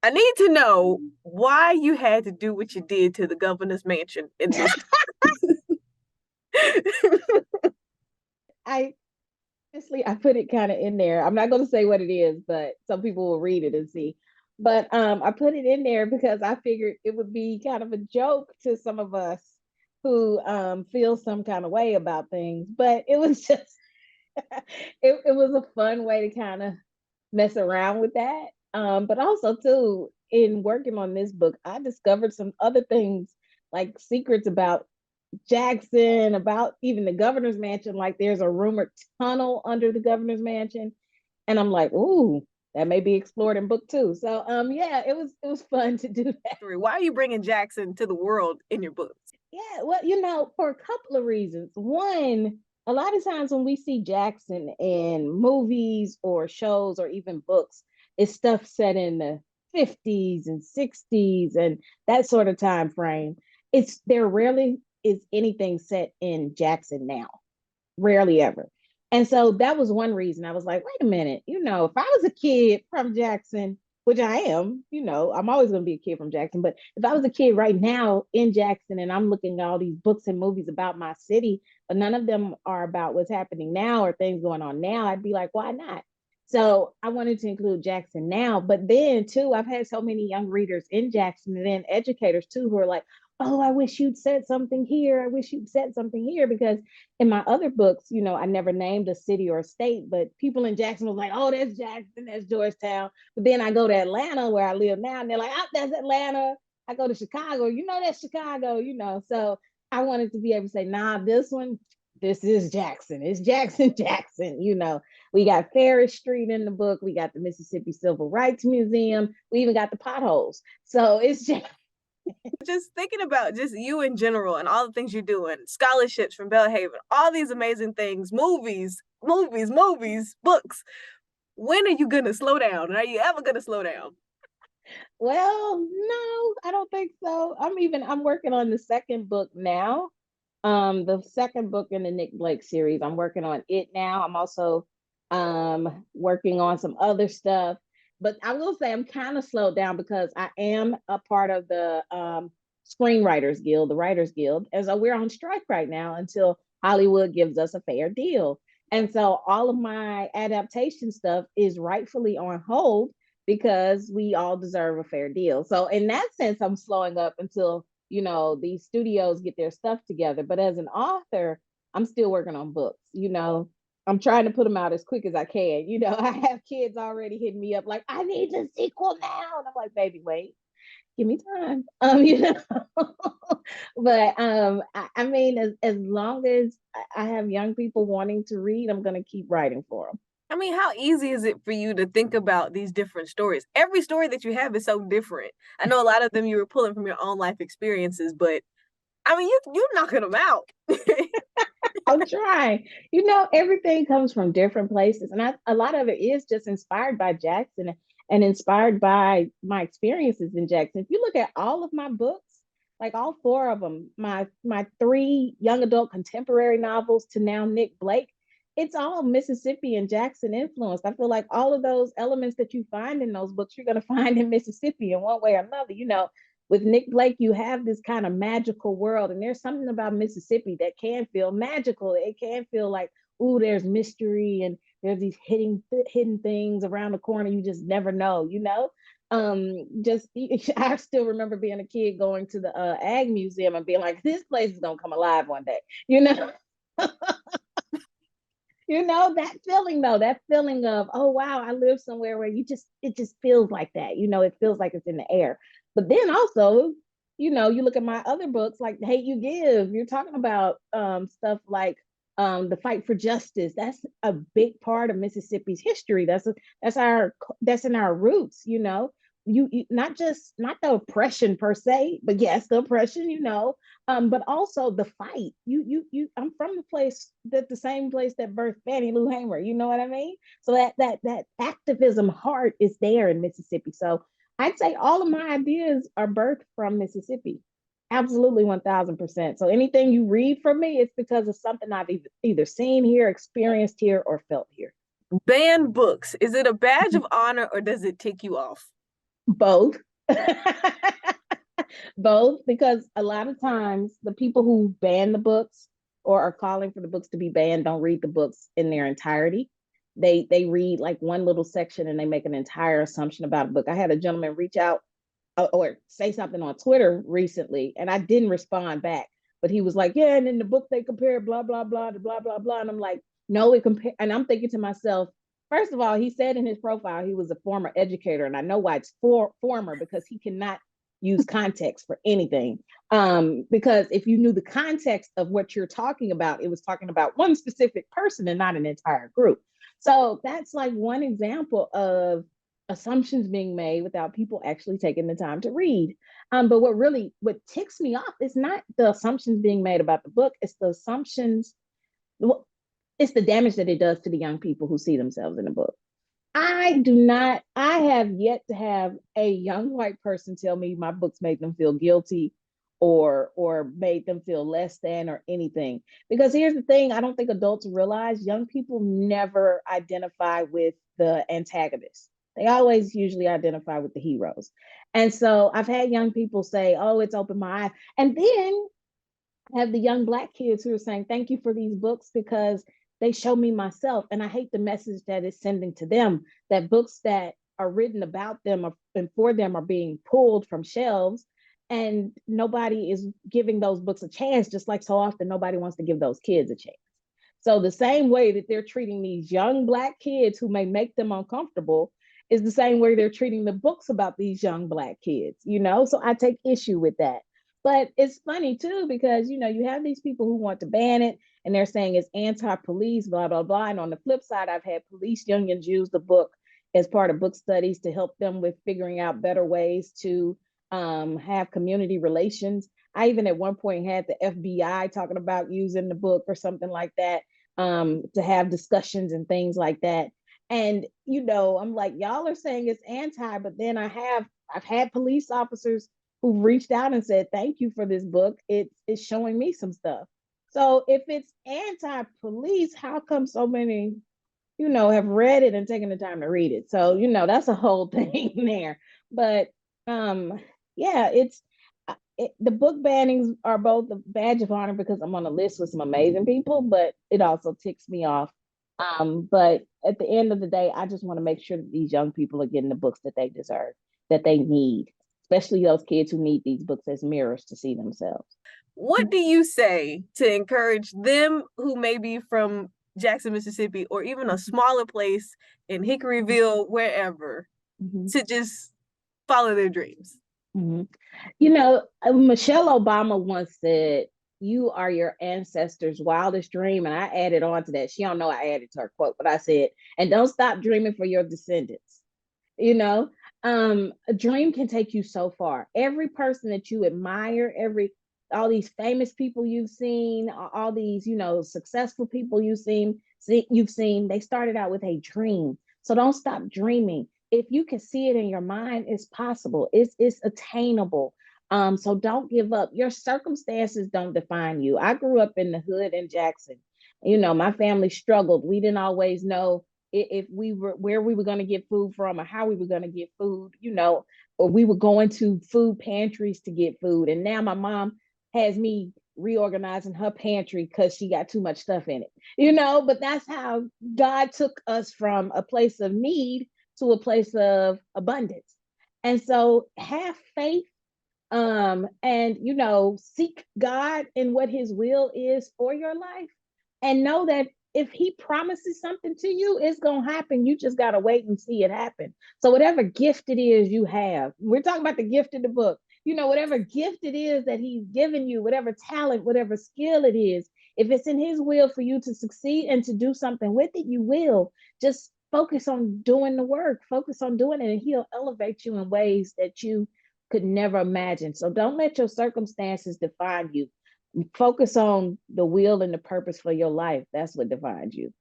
I need to know why you had to do what you did to the governor's mansion in this. I honestly, I put it kind of in there. I'm not going to say what it is, but some people will read it and see. But I put it in there because I figured it would be kind of a joke to some of us who feel some kind of way about things. But it was just, it was a fun way to kind of mess around with that. But also, too, in working on this book, I discovered some other things like secrets about Jackson, about even the governor's mansion. Like there's a rumored tunnel under the governor's mansion, and I'm like, ooh, that may be explored in book two. So yeah, it was fun to do that. Why are you bringing Jackson to the world in your books? Yeah, well, for a couple of reasons. One, a lot of times when we see Jackson in movies or shows or even books, it's stuff set in the 50s and 60s and that sort of time frame. It's there rarely is anything set in Jackson now. Rarely ever. And so that was one reason I was like, wait a minute, if I was a kid from Jackson, which I am, I'm always going to be a kid from Jackson, but if I was a kid right now in Jackson and I'm looking at all these books and movies about my city, but none of them are about what's happening now or things going on now, I'd be like, why not? So I wanted to include Jackson now, but then too, I've had so many young readers in Jackson and then educators too who are like, oh, I wish you'd said something here. I wish you'd said something here because in my other books, I never named a city or a state, but people in Jackson was like, oh, that's Jackson, that's Georgetown. But then I go to Atlanta where I live now, and they're like, oh, that's Atlanta. I go to Chicago, that's Chicago. So I wanted to be able to say, nah, this is Jackson. It's Jackson, Jackson. We got Ferris Street in the book. We got the Mississippi Civil Rights Museum. We even got the potholes. So it's just Just thinking about just you in general and all the things you're doing, scholarships from Belhaven, all these amazing things, movies, books. When are you gonna slow down? And are you ever gonna slow down? Well, no, I don't think so. I'm working on the second book now. The second book in the Nic Blake series. I'm working on it now. I'm also working on some other stuff. But I will say I'm kind of slowed down because I am a part of the Screenwriters Guild, the Writers Guild. And so we're on strike right now until Hollywood gives us a fair deal. And so all of my adaptation stuff is rightfully on hold because we all deserve a fair deal. So in that sense, I'm slowing up until these studios get their stuff together. But as an author, I'm still working on books. I'm trying to put them out as quick as I can. I have kids already hitting me up like, I need a sequel now. And I'm like, baby, wait, give me time. But I mean, as long as I have young people wanting to read, I'm gonna keep writing for them. I mean, how easy is it for you to think about these different stories? Every story that you have is so different. I know a lot of them you were pulling from your own life experiences, but I mean, you knocking them out. I'm trying. Everything comes from different places, and a lot of it is just inspired by Jackson and inspired by my experiences in Jackson. If you look at all of my books, like all four of them, my three young adult contemporary novels to now Nic Blake, it's all Mississippi and Jackson influenced. I feel like all of those elements that you find in those books, you're going to find in Mississippi in one way or another. With Nic Blake, you have this kind of magical world, and there's something about Mississippi that can feel magical. It can feel like, ooh, there's mystery and there's these hidden things around the corner you just never know. Just I still remember being a kid going to the Ag Museum and being like, this place is gonna come alive one day, you know. That feeling though, that feeling of, oh wow, I live somewhere where it just feels like that. It feels like it's in the air. But then also, you look at my other books like The Hate You Give, you're talking about stuff like the fight for justice. That's a big part of Mississippi's history. That's in our roots. You not the oppression per se, but yes, the oppression, but also the fight. I'm from the same place that birthed Fannie Lou Hamer. You know what I mean? So that activism heart is there in Mississippi. So I'd say all of my ideas are birthed from Mississippi. Absolutely 1000%. So anything you read from me, it's because of something I've either seen here, experienced here, or felt here. Banned books. Is it a badge of honor or does it tick you off? Both. Both, because a lot of times the people who ban the books or are calling for the books to be banned don't read the books in their entirety. They read like one little section and they make an entire assumption about a book. I had a gentleman reach out or say something on Twitter recently, and I didn't respond back. But he was like, "Yeah," and in the book they compare blah blah blah to blah blah blah, and I'm like, "No, it compare." And I'm thinking to myself, first of all, he said in his profile he was a former educator, and I know why it's former, because he cannot use context for anything. Because if you knew the context of what you're talking about, it was talking about one specific person and not an entire group. So that's like one example of assumptions being made without people actually taking the time to read. But what ticks me off is not the assumptions being made about the book, it's the assumptions, well, it's the damage that it does to the young people who see themselves in the book. I have yet to have a young white person tell me my books made them feel guilty or made them feel less than or anything. Because here's the thing, I don't think adults realize young people never identify with the antagonists. They always usually identify with the heroes. And so I've had young people say, "Oh, it's opened my eyes." And then have the young Black kids who are saying, "Thank you for these books because they show me myself." And I hate the message that it's sending to them, that books that are written about them and for them are being pulled from shelves, and nobody is giving those books a chance, just like so often nobody wants to give those kids a chance. So the same way that they're treating these young Black kids who may make them uncomfortable is the same way they're treating the books about these young Black kids, you know? So I take issue with that. But it's funny too, because, you know, you have these people who want to ban it and they're saying it's anti-police, blah, blah, blah. And on the flip side, I've had police unions use the book as part of book studies to help them with figuring out better ways to have community relations. I even at one point had the FBI talking about using the book or something like that, to have discussions and things like that. And you know, I'm like, y'all are saying it's anti, but then I've had police officers who reached out and said, "Thank you for this book. It's showing me some stuff." So if it's anti-police, how come so many, you know, have read it and taken the time to read it? So, you know, that's a whole thing there. But um, yeah, the book bannings are both a badge of honor because I'm on a list with some amazing people, but it also ticks me off. But at the end of the day, I just want to make sure that these young people are getting the books that they deserve, that they need, especially those kids who need these books as mirrors to see themselves. What do you say to encourage them who may be from Jackson, Mississippi, or even a smaller place in Hickoryville, wherever, Mm-hmm. to just follow their dreams? Mm-hmm. You know, Michelle Obama once said, "You are your ancestors' wildest dream." And I added on to that. She don't know I added to her quote, but I said, "And don't stop dreaming for your descendants." You know, a dream can take you so far. Every person that you admire, all these famous people you've seen, all these, you know, successful people you've seen, they started out with a dream. So don't stop dreaming. If you can see it in your mind, it's possible. It's attainable. So don't give up. Your circumstances don't define you. I grew up in the hood in Jackson. You know, my family struggled. We didn't always know if we were where we were going to get food from or how we were going to get food, you know, or we were going to food pantries to get food. And now my mom has me reorganizing her pantry because she got too much stuff in it, you know. But that's how God took us from a place of need to a place of abundance. And so have faith, and you know, seek God in what his will is for your life, and know that if he promises something to you, it's gonna happen. You just gotta wait and see it happen. So whatever gift it is you have, we're talking about the gift in the book, you know, whatever gift it is that he's given you, whatever talent, whatever skill it is, if it's in his will for you to succeed and to do something with it, you will. Just focus on doing the work, focus on doing it, and he'll elevate you in ways that you could never imagine. So don't let your circumstances define you. Focus on the will and the purpose for your life. That's what defines you.